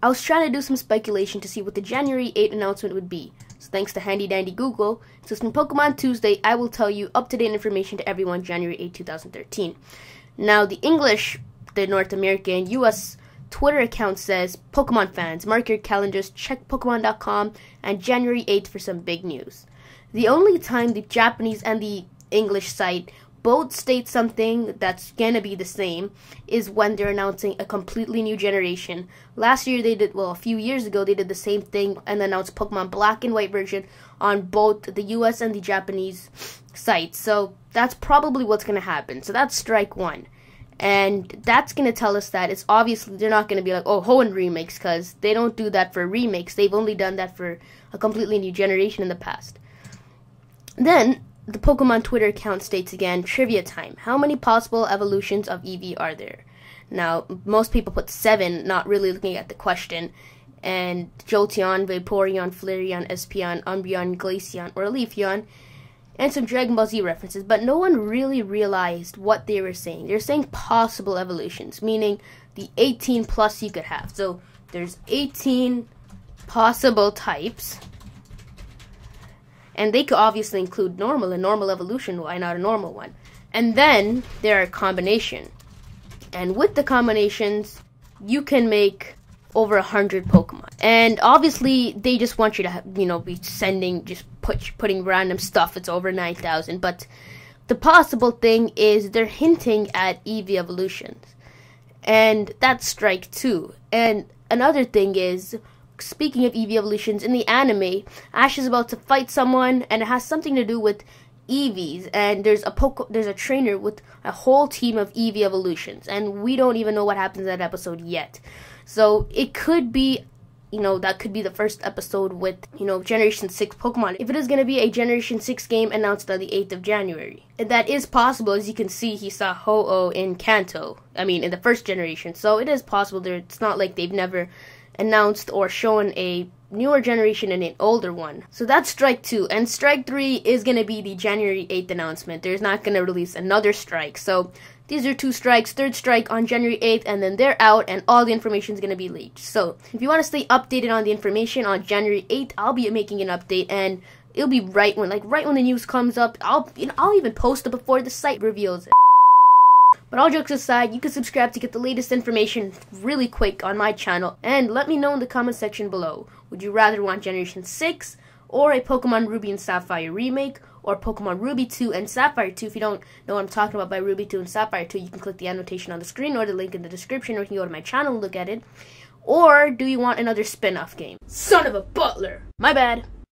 I was trying to do some speculation to see what the January 8th announcement would be. So thanks to handy dandy Google, since from Pokemon Tuesday, I will tell you up-to-date information to everyone January 8, 2013. Now, the North American, US Twitter account says, Pokemon fans, mark your calendars, check Pokemon.com, and January 8th for some big news. The only time the Japanese and the English site both state something that's gonna be the same is when they're announcing a completely new generation. Last year a few years ago, they did the same thing and announced Pokemon Black and White version on both the US and the Japanese sites. So that's probably what's gonna happen. So that's strike one. And that's going to tell us that it's obviously they're not going to be like, oh, Hoenn remakes, because they don't do that for remakes. They've only done that for a completely new generation in the past. Then, the Pokemon Twitter account states again, trivia time. How many possible evolutions of Eevee are there? Now, most people put 7, not really looking at the question. And Jolteon, Vaporeon, Flareon, Espeon, Umbreon, Glaceon, or Leafeon. And some Dragon Ball Z references, but no one really realized what they were saying. They're saying possible evolutions, meaning the 18 plus you could have. So there's 18 possible types, and they could obviously include normal and normal evolution. Why not a normal one? And then there are combination, and with the combinations, you can make over 100 Pokemon. And obviously, they just want you to, be sending, just putting random stuff. It's over 9,000. But the possible thing is they're hinting at Eevee evolutions. And that's strike 2. And another thing is, speaking of Eevee evolutions, in the anime, Ash is about to fight someone, and it has something to do with Eevees. And there's a trainer with a whole team of Eevee evolutions. And we don't even know what happens in that episode yet. So it could be, that could be the first episode with, Generation 6 Pokemon. If it is going to be a Generation 6 game announced on the 8th of January. And that is possible. As you can see, he saw Ho-Oh in Kanto. In the first generation. So it is possible. It's not like they've never announced or shown a newer generation and an older one. So that's strike 2. And strike 3 is going to be the January 8th announcement. There's not going to release another strike. So these are 2 strikes, 3rd strike on January 8th, and then they're out, and all the information is going to be leaked. So, if you want to stay updated on the information on January 8th, I'll be making an update, and it'll be right when the news comes up. I'll even post it before the site reveals it. But all jokes aside, you can subscribe to get the latest information really quick on my channel, and let me know in the comment section below. Would you rather want Generation 6, or a Pokemon Ruby and Sapphire remake, or Pokemon Ruby 2 and Sapphire 2. If you don't know what I'm talking about by Ruby 2 and Sapphire 2, you can click the annotation on the screen or the link in the description, or you can go to my channel and look at it. Or do you want another spin-off game? Son of a butler! My bad.